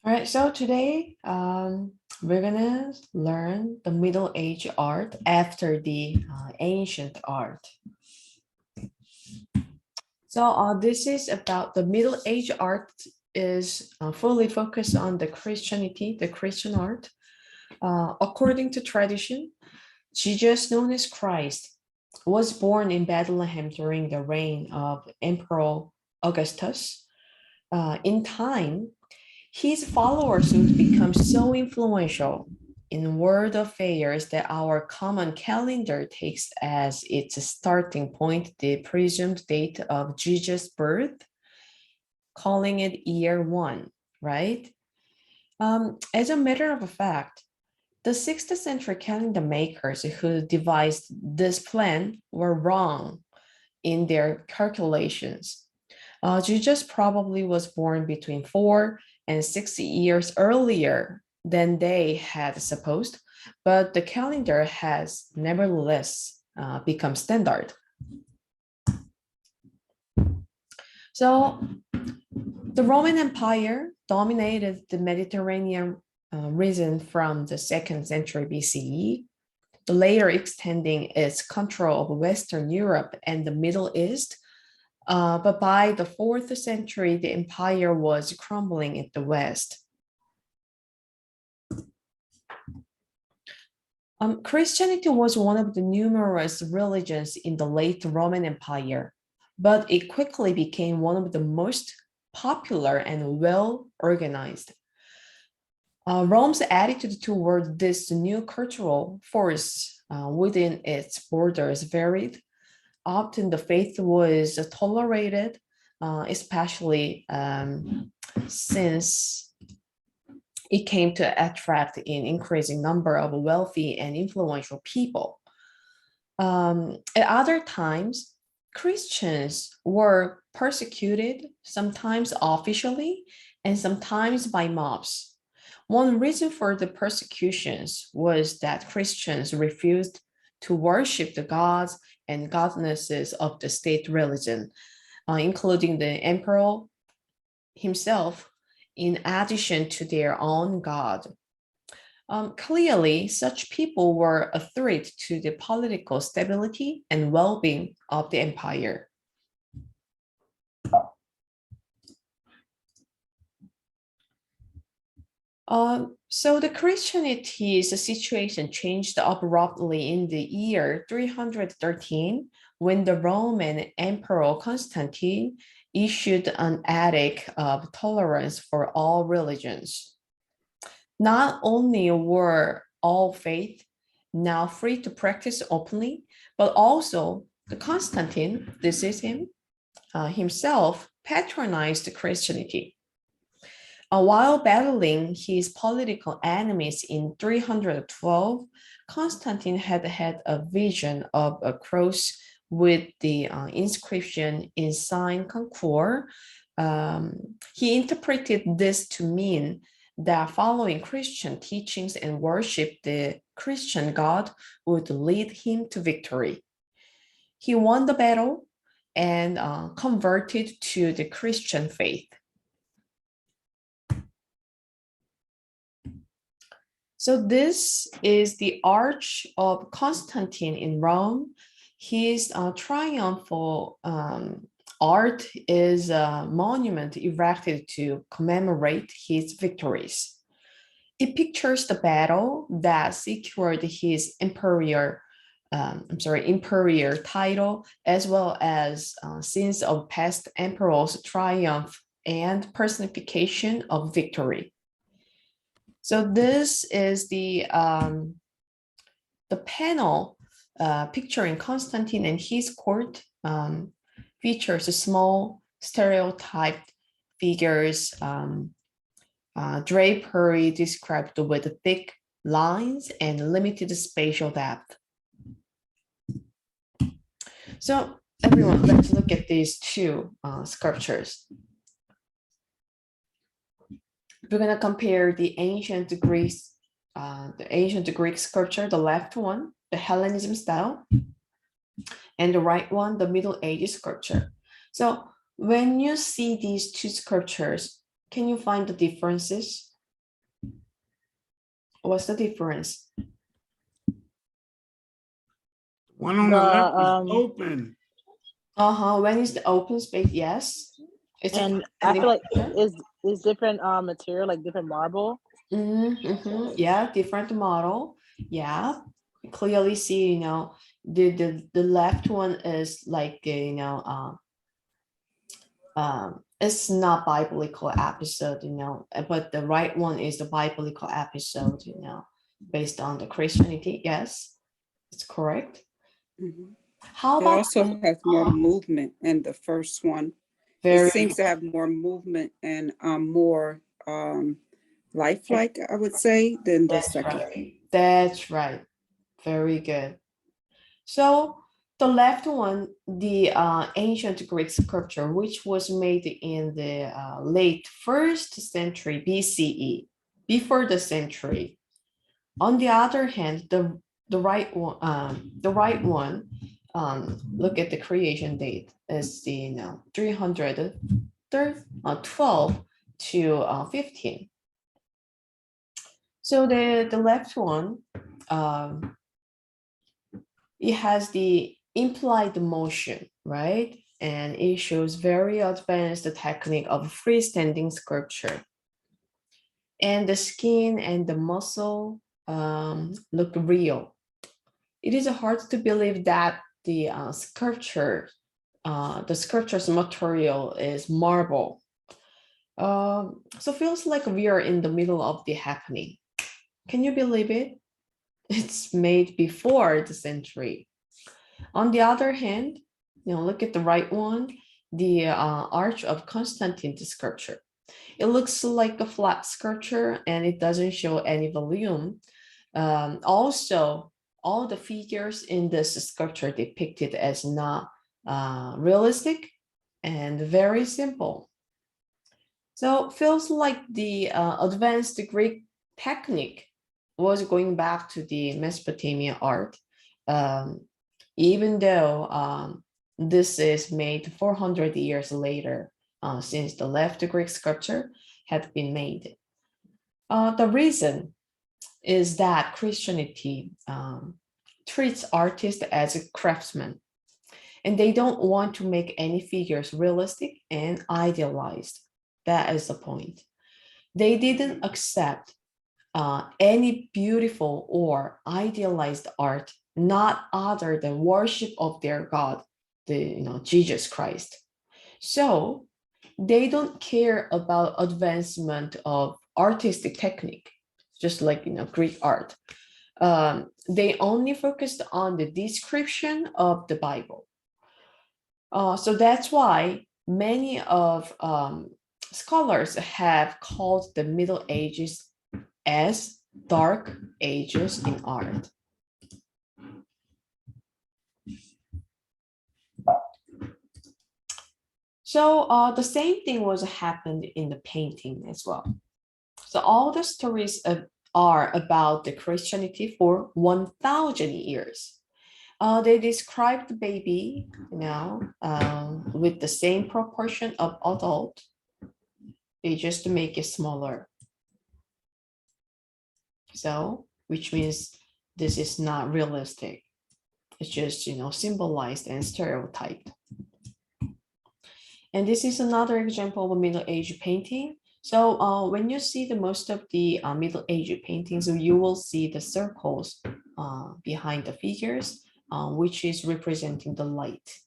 All right, so today we're gonna learn the Middle Age art after the ancient art. So this is about the Middle Age art is fully focused on the Christianity, the Christian art. According to tradition, Jesus, known as Christ, was born in Bethlehem during the reign of Emperor Augustus. In time, his followers would become so influential in world affairs that our common calendar takes as its starting point the presumed date of Jesus' birth, calling it year one, right? As a matter of fact, the 6th century calendar makers who devised this plan were wrong in their calculations. Jesus probably was born between 4 and 6 years earlier than they had supposed, but the calendar has nevertheless become standard. So the Roman Empire dominated the Mediterranean region from the 2nd century BCE, later extending its control of Western Europe and the Middle East. But by the 4th century, the empire was crumbling in the West. Christianity was one of the numerous religions in the late Roman Empire, but it quickly became one of the most popular and well organized. Rome's attitude toward this new cultural force within its borders varied. Often the faith was tolerated, especially since it came to attract an increasing number of wealthy and influential people. At other times, Christians were persecuted, sometimes officially and sometimes by mobs. One reason for the persecutions was that Christians refused to worship the gods and goddesses of the state religion, including the emperor himself, in addition to their own god. Clearly, such people were a threat to the political stability and well-being of the empire. So the Christianity's situation changed abruptly in the year 313 when the Roman Emperor Constantine issued an edict of tolerance for all religions. Not only were all faith now free to practice openly, but also the Constantine, this is him, himself patronized Christianity. While battling his political enemies in 312, Constantine had a vision of a cross with the inscription in Sign Concord. He interpreted this to mean that following Christian teachings and worship the Christian God would lead him to victory. He won the battle and converted to the Christian faith. So this is the Arch of Constantine in Rome. His triumphal art is a monument erected to commemorate his victories. It pictures the battle that secured his imperial title, as well as scenes of past emperors' triumph and personification of victory. So this is the panel picturing Constantine and his court, features small stereotyped figures, drapery described with thick lines and limited spatial depth. So everyone, let's look at these two sculptures. We're going to compare the ancient Greek sculpture, the left one, the Hellenism style, and the right one, the Middle Age sculpture. So when you see these two sculptures, can you find the differences? What's the difference? One on the left is The open. When is the open space? Yes. It's and a I feel like picture. is different material, like different marble. Yeah, different model. Yeah, clearly see, the left one is like, it's not biblical episode, but the right one is the biblical episode, based on the Christianity. Yes, it's correct. Mhm. How It about also has more movement in the first one. very It seems to have more movement and more lifelike, I would say, than the that's second. right. That's right. Very good. So the left one, the ancient Greek sculpture, which was made in the late 1st century BCE, before the century. On the other hand, the right one, look at the creation date, is the 312 to 15. So the left one, it has the implied motion, right? And it shows very advanced technique of freestanding sculpture. And the skin and the muscle look real. It is hard to believe that the sculpture's material is marble. So feels like we are in the middle of the happening. Can you believe it? It's made before the century. On the other hand, look at the right one, the Arch of Constantine sculpture. It looks like a flat sculpture and it doesn't show any volume. Also, all the figures in this sculpture depicted as not realistic and very simple. So feels like the advanced Greek technique was going back to the Mesopotamian art, even though this is made 400 years later, since the left Greek sculpture had been made. The reason is that Christianity treats artists as craftsmen, and they don't want to make any figures realistic and idealized. That is the point. They didn't accept any beautiful or idealized art, not other than worship of their God, Jesus Christ. So they don't care about advancement of artistic technique, just like Greek art. They only focused on the description of the Bible. So that's why many of scholars have called the Middle Ages as dark ages in art. So the same thing was happened in the painting as well. So all the stories are about the Christianity for 1,000 years. They describe the baby, with the same proportion of adult. They just make it smaller. So, which means this is not realistic. It's just, symbolized and stereotyped. And this is another example of a Middle Age painting. So when you see the most of the Middle Age paintings, you will see the circles behind the figures, which is representing the light.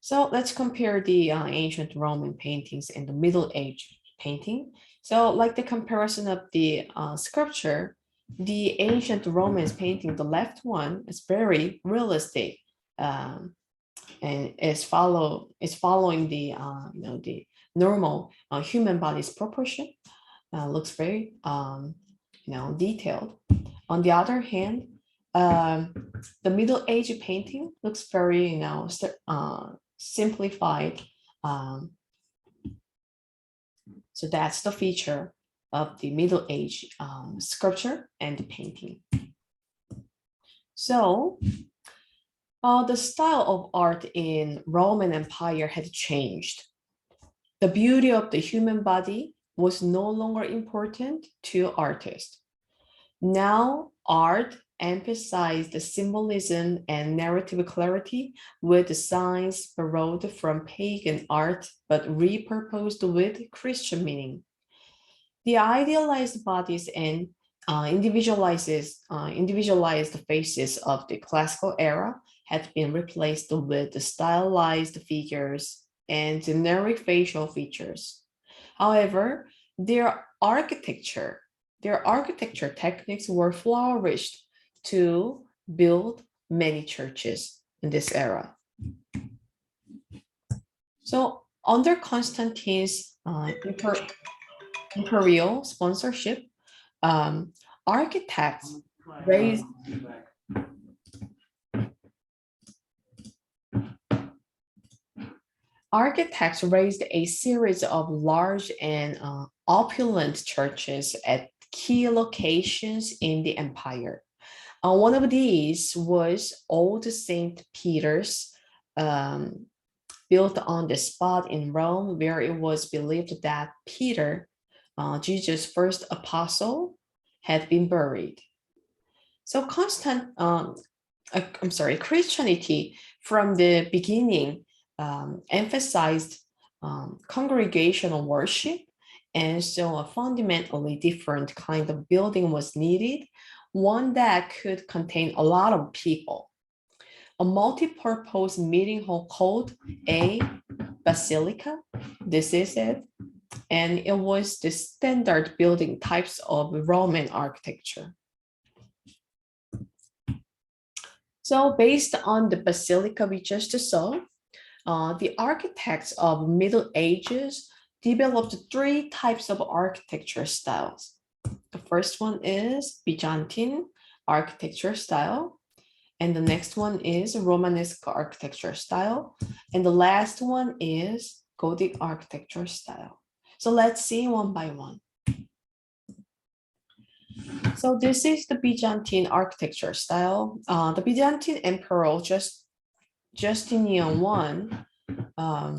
So let's compare the ancient Roman paintings and the Middle Age painting. So like the comparison of the sculpture, the ancient Romans painting, the left one is very realistic, and is following the the normal human body's proportion. Looks very detailed. On the other hand, the Middle Age painting looks very simplified. So that's the feature of the Middle Age sculpture and the painting. So the style of art in Roman Empire had changed. The beauty of the human body was no longer important to artists. Now, art emphasized the symbolism and narrative clarity with the signs borrowed from pagan art but repurposed with Christian meaning. The idealized bodies and individualized faces of the classical era had been replaced with the stylized figures and generic facial features. However, their architecture techniques were flourished to build many churches in this era. So under Constantine's imperial sponsorship, architects raised a series of large and opulent churches at key locations in the empire. One of these was Old St. Peter's, built on the spot in Rome where it was believed that Peter, Jesus' first apostle, had been buried. So Christianity from the beginning emphasized congregational worship, and so a fundamentally different kind of building was needed, one that could contain a lot of people. A multi-purpose meeting hall called a basilica, this is it, and it was the standard building types of Roman architecture. So based on the basilica we just saw, the architects of Middle Ages developed three types of architecture styles. The first one is Byzantine architecture style, and the next one is Romanesque architecture style, and the last one is Gothic architecture style. So let's see one by one. So this is the Byzantine architecture style. The Byzantine Emperor Justinian I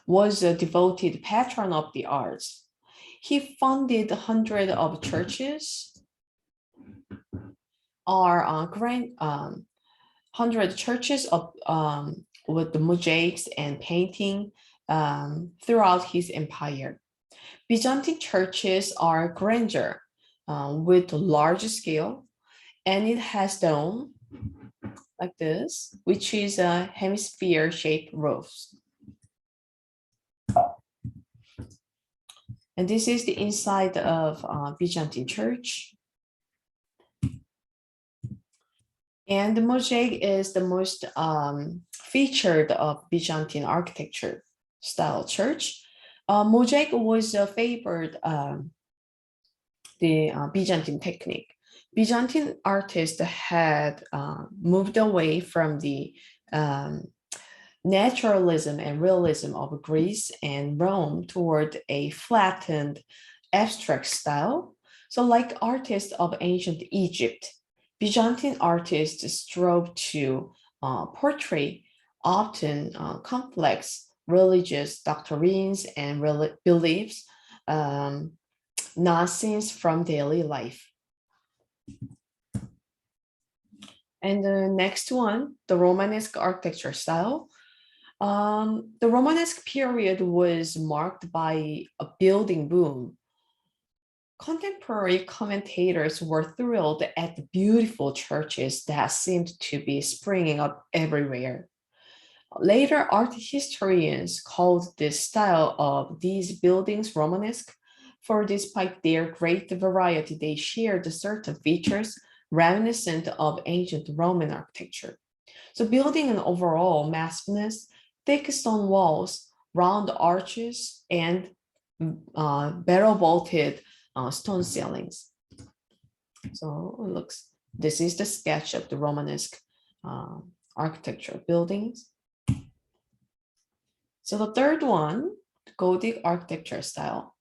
was a devoted patron of the arts. He founded hundreds of churches, hundred churches of with the mosaics and painting throughout his empire. Byzantine churches are grandeur with large scale, and it has dome like this, which is a hemisphere-shaped roofs. And this is the inside of Byzantine church. And the mosaic is the most featured of Byzantine architecture style church. Mosaic was favored the Byzantine technique. Byzantine artists had moved away from the naturalism and realism of Greece and Rome toward a flattened abstract style. So like artists of ancient Egypt, Byzantine artists strove to portray often complex religious doctrines and beliefs, not scenes from daily life. And the next one, the Romanesque architecture style. The Romanesque period was marked by a building boom. Contemporary commentators were thrilled at the beautiful churches that seemed to be springing up everywhere. Later art historians called this style of these buildings Romanesque, for despite their great variety, they shared certain features reminiscent of ancient Roman architecture. So building an overall massiveness, thick stone walls, round arches, and barrel vaulted stone ceilings. So it looks, this is the sketch of the Romanesque architecture buildings. So the third one, the Gothic architecture style.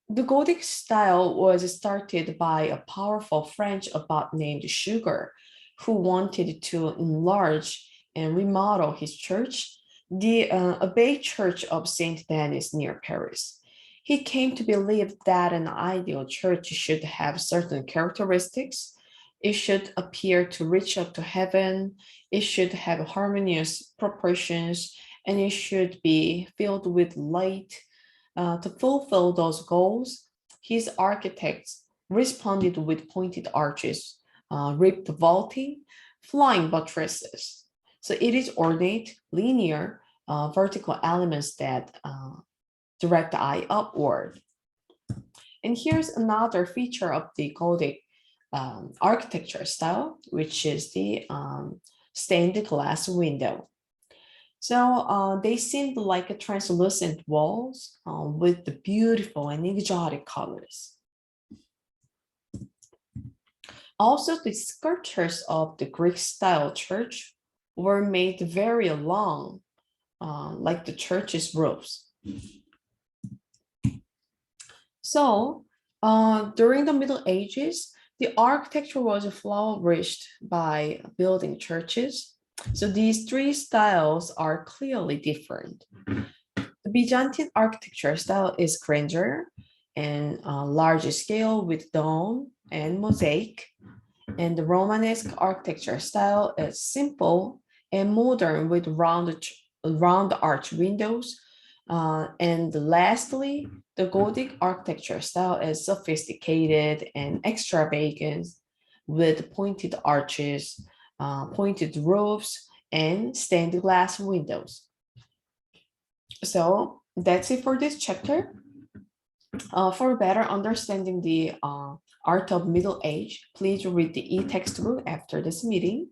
The Gothic style was started by a powerful French abbot named Suger, who wanted to enlarge and remodel his church, the Abbey Church of Saint Denis near Paris. He came to believe that an ideal church should have certain characteristics. It should appear to reach up to heaven. It should have harmonious proportions, and it should be filled with light. To fulfill those goals, his architects responded with pointed arches, ribbed vaulting, flying buttresses. So it is ornate, linear, vertical elements that direct the eye upward. And here's another feature of the Gothic architecture style, which is the stained glass window. So they seemed like a translucent walls with the beautiful and exotic colors. Also, the sculptures of the Greek style church were made very long, like the church's roofs. So during the Middle Ages, the architecture was flourished by building churches. So these three styles are clearly different. The Byzantine architecture style is grandeur and large scale with dome and mosaic. And the Romanesque architecture style is simple and modern with round arch windows. And lastly, the Gothic architecture style is sophisticated and extravagant with pointed arches, pointed roofs, and stained glass windows. So that's it for this chapter. For better understanding the art of Middle Age, please read the e-textbook after this meeting.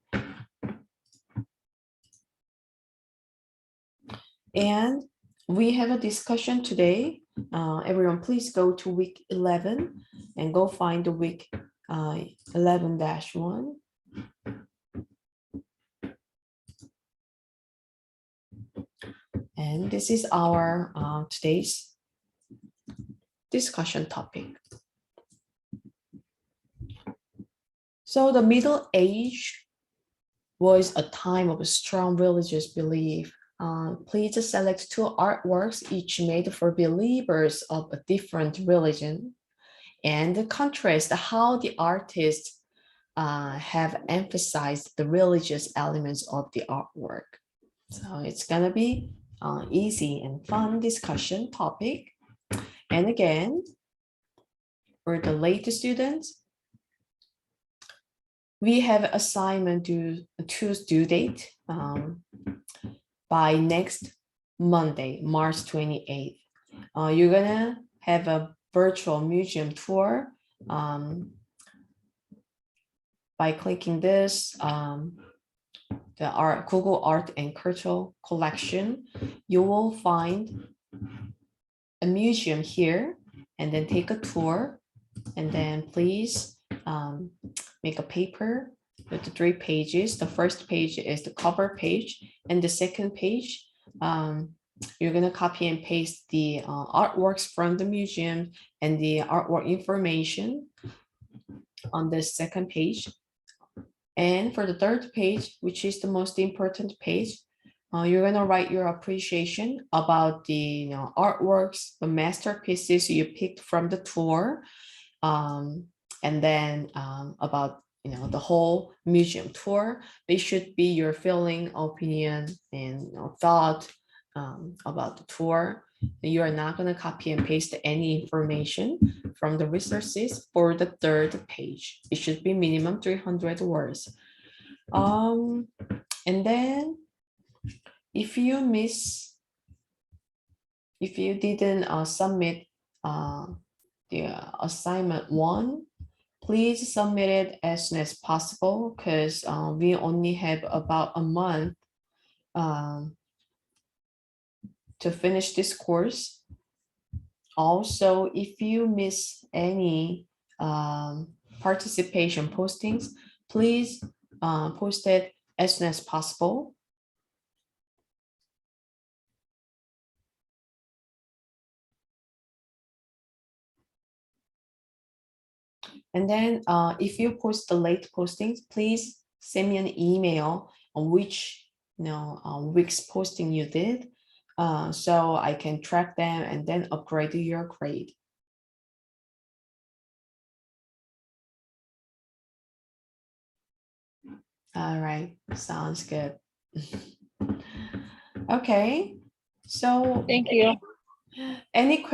And we have a discussion today. Everyone, please go to week 11 and go find the week 11-1. And this is our today's discussion topic. So the Middle Age was a time of strong religious belief. Please select two artworks, each made for believers of a different religion, and contrast how the artists have emphasized the religious elements of the artwork. So it's gonna be easy and fun discussion topic. And again, for the late students, we have assignment to choose due date by next Monday, March 28th. You're gonna have a virtual museum tour by clicking this, the Google Art and Culture collection. You will find a museum here, and then take a tour, and then please make a paper with the 3 pages. The first page is the cover page, and the second page, you're gonna copy and paste the artworks from the museum and the artwork information on the second page. And for the third page, which is the most important page, you're gonna write your appreciation about the artworks, the masterpieces you picked from the tour, and then about the whole museum tour. They should be your feeling, opinion, and thought about the tour. You are not going to copy and paste any information from the resources for the third page. It should be minimum 300 words. And then if you didn't submit the assignment 1, please submit it as soon as possible, because we only have about a month to finish this course. Also, if you miss any participation postings, please post it as soon as possible. And then if you post the late postings, please send me an email on which weeks posting you did, so I can track them and then upgrade your grade. All right, sounds good. Okay, so Thank you. any questions?